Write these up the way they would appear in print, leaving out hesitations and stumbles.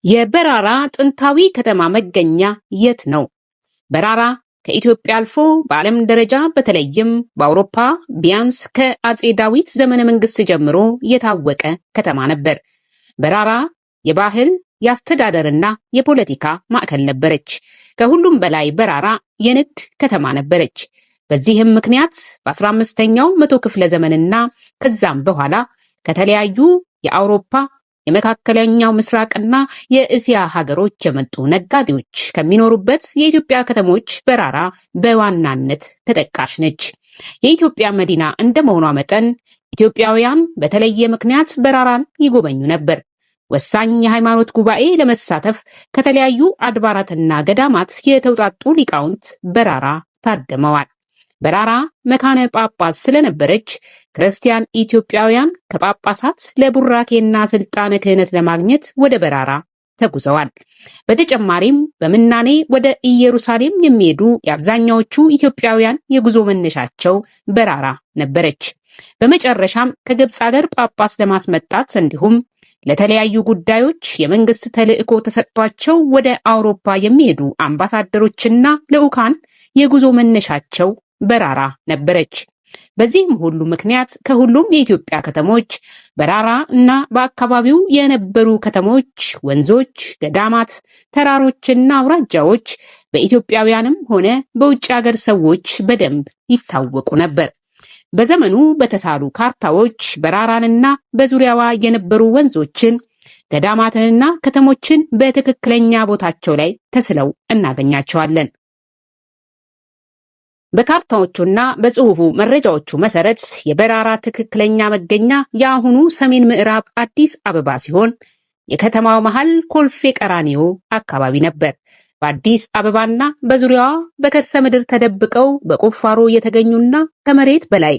የበራራ ጥንታዊ ከተማ መገኛ የት ነው? በራራ ከኢትዮጵያ አልፎ በዓለም ደረጃ በተለይም በአውሮፓ ቢያንስ ከአጼ ዳዊት ዘመነ መንግስት ጀምሮ የታወቀ ከተማ ነበር። በራራ የባህል የአስተዳደርና የፖለቲካ ማዕከል ነበረች። ከሁሉም በላይ በራራ የንግድ ከተማ ነበረች። በዚህም ምክንያት በ15ኛው መቶ ክፍለ ዘመንና ከዛም በኋላ ከተለያዩ የአውሮፓ የመካከለኛው ምስራቅና የእስያ ሀገሮች የመጡ ነጋዴዎች ከሚኖሩበት የኢትዮጵያ ከተሞች በራራ በዋናነት ተጠቃሽ ነች። የኢትዮጵያ መዲና እንደመሆኗ መጠን ኢትዮጵያውያን በተለየ ምክንያት በራራን ይጎበኙ ነበር። ወሳኝ የሃይማኖት ጉባኤ ለመሳተፍ ከተለያዩ አድባራትና ገዳማት የተውጣጡ ሊቃውንት በራራ ታድመዋል። በራራ መካነ ጳጳስ ስለነበረች ክርስቲያን ኢትዮጵያውያን ከጳጳሳት ለቡራኬና ስልጣነ ክህነት ለማግኘት ወደ በራራ ተጉዘዋል። በተጨማሪም በምናኔ ወደ ኢየሩሳሌም የሚሄዱ የአብዛኛዎቹ ኢትዮጵያውያን የጉዞ መነሻቸው በራራ ነበረች። በመጨረሻም ከግብፅ ሀገር ጳጳስ ለማስመጣት እንዲሁም ለተለያዩ ጉዳዮች የመንግስት ተልዕኮ ተሰጥቷቸው ወደ አውሮፓ የሚሄዱ አምባሳደሮችና ልዑካን የጉዞ መነሻቸው በራራ ነበረች። በዚህም ሁሉ ምክንያት ከሁሉም የኢትዮጵያ ከተሞች በራራ እና በአካባቢው የነበሩ ከተሞች፣ ወንዞች፣ ገዳማት፣ ተራሮችና አውራጃዎች በኢትዮጵያውያንም ሆነ በውጭ ሀገር ሰዎች በደንብ ይታወቁ ነበር። በዘመኑ በተሳሉ ካርታዎች በራራንና በዙሪያዋ የነበሩ ወንዞችን፣ ገዳማትንና ከተሞችን በትክክለኛ ቦታቸው ላይ ተስለው እናገኛቸዋለን። በካርታዎቹና በጽሑፉ መረጃዎቹ መሰረት የበራራ ትክክለኛ መገኛ የአሁኑ ሰሜን ምዕራብ አዲስ አበባ ሲሆን የከተማው መሃል ኮልፌ ቀራኒዮ አካባቢ ነበር። በአዲስ አበባና በዙሪያዋ በከርሰ ምድር ተደብቀው በቁፋሮ የተገኙና ከመሬት በላይ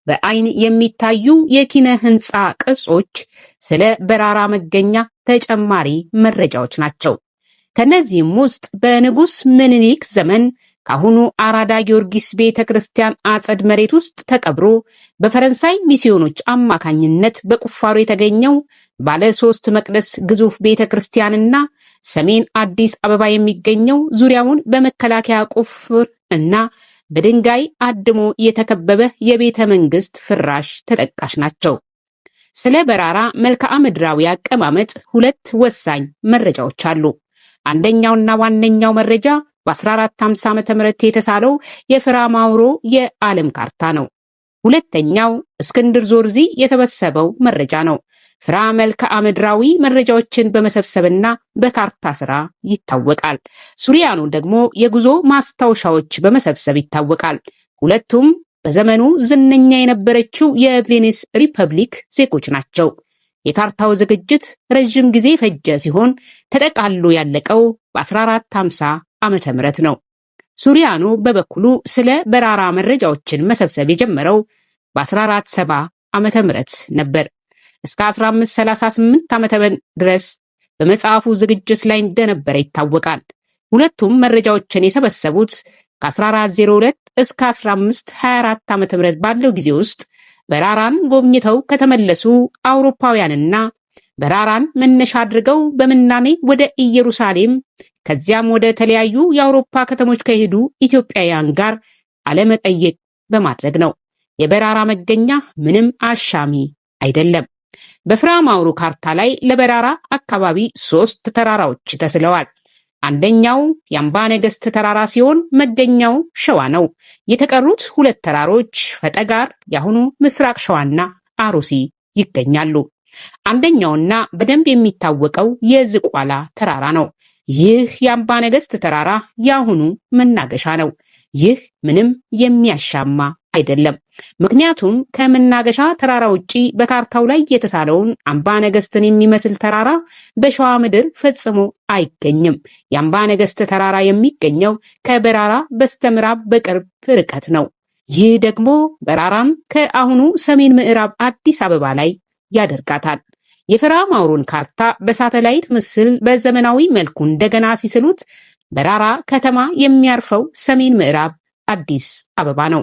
በአይን የሚታዩ የኪነ ህንፃ ቅርጾች ስለ በራራ መገኛ ተጨማሪ መረጃዎች ናቸው። ከነዚህም ውስጥ በንጉሥ ምኒልክ ዘመን ካሁኑ አራዳ ጊዮርጊስ ቤተክርስቲያን አጸድ መሬት ውስጥ ተቀብሮ በፈረንሳይ ሚስዮኖች አማካኝነት በቁፋሮ የተገኘው ባለ 3 መቅደስ ግዙፍ ቤተክርስቲያንና ሰሜን አዲስ አበባ የሚገኘው ዙሪያውን በመከላከያ ቁፍር እና በድንጋይ አድሞ የተከበበ የቤተ መንግስት ፍራሽ ተጠቃሽ ናቸው። ስለ በራራ መልክዓ ምድራዊ አቀማመጥ 2 ወሳኝ መረጃዎች አሉ። አንደኛውና ዋነኛው መረጃ በ1450 ዓ.ም የተሳለው የፍራ ማውሮ የዓለም ካርታ ነው። ሁለተኛው እስክንድር ዞርዚ የሰበሰበው መረጃ ነው። ፍራ መልክዓ ምድራዊ መረጃዎችን በመሰብሰብና በካርታ ስራ ይታወቃል። ሱሪያኑ ደግሞ የጉዞ ማስታወሻዎች በመሰብሰብ ይታወቃል። ሁለቱም በዘመኑ ዝነኛ የነበረችው የቬኒስ ሪፐብሊክ ዜጎች ናቸው። የካርታው ዝግጅት ረጅም ጊዜ ፈጀ ሲሆን ተጠቃሎ ያለቀው በ1450 ዓመተ ምህረት ነው። ሱሪያኑ በበኩሉ ስለ በራራ መረጃዎችን መሰብሰብ የጀመረው በ1470 ዓመተ ምህረት ነበር። እስከ 1538 ዓመተ ምህረት ድረስ በመጽሐፉ ዝግጅት ላይ እንደነበረ ይታወቃል። ሁለቱም መረጃዎችን የሰበሰቡት ከ1402 እስከ 1524 ዓመተ ምህረት ባለው ጊዜ ውስጥ በራራን ጎብኝተው ከተመለሱ አውሮፓውያንና በራራን መነሻ አድርገው በምናኔ ወደ ኢየሩሳሌም ከዚያም ወደ ተለያዩ የአውሮፓ ከተሞች ከሄዱ ኢትዮጵያውያን ጋር አለመጠየቅ በማድረግ ነው። የበራራ መገኛ ምንም አሻሚ አይደለም። በፍራ ማውሩ ካርታ ላይ ለበራራ አካባቢ 3 ተራራዎች ተስለዋል። አንደኛው የአምባ ነገስት ተራራ ሲሆን መገኛው ሸዋ ነው። የተቀሩት 2 ተራሮች ፈጠጋር፣ የአሁኑ ምስራቅ ሸዋና አሩሲ ይገኛሉ። አንደኛውና በደንብ የሚታወቀው የዝቋላ ተራራ ነው። ይህ የአምባ ነገስት ተራራ የአሁኑ መናገሻ ነው። ይህ ምንም የሚያሻማ አይደለም። ምክንያቱም ከመናገሻ ተራራ ውጪ በካርታው ላይ የተሳለውን አምባ ነገስትን የሚመስል ተራራ በሸዋ ምድር ፈጽሞ አይገኝም። የአምባ ነገስት ተራራ የሚገኘው ከበራራ በስተምዕራብ በቅርብ ርቀት ነው። ይህ ደግሞ በራራን ከአሁኑ ሰሜን ምዕራብ አዲስ አበባ ላይ ያደርጋታል። የፍራ ማውሮን ካርታ በሳተላይት ምስል በዘመናዊ መልኩ እንደገና ሲስሉት በራራ ከተማ የሚያርፈው ሰሜን ምዕራብ አዲስ አበባ ነው።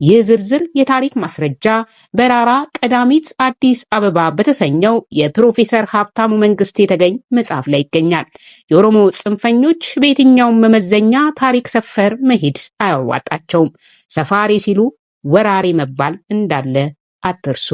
ይህ ዝርዝር የታሪክ ማስረጃ በራራ ቀዳሚት አዲስ አበባ በተሰኘው የፕሮፌሰር ሀብታሙ መንግስት የተገኝ መጽሐፍ ላይ ይገኛል። የኦሮሞ ጽንፈኞች በየትኛውም መመዘኛ ታሪክ ሰፈር መሄድ አያዋጣቸውም። ሰፋሪ ሲሉ ወራሪ መባል እንዳለ አትርሱ።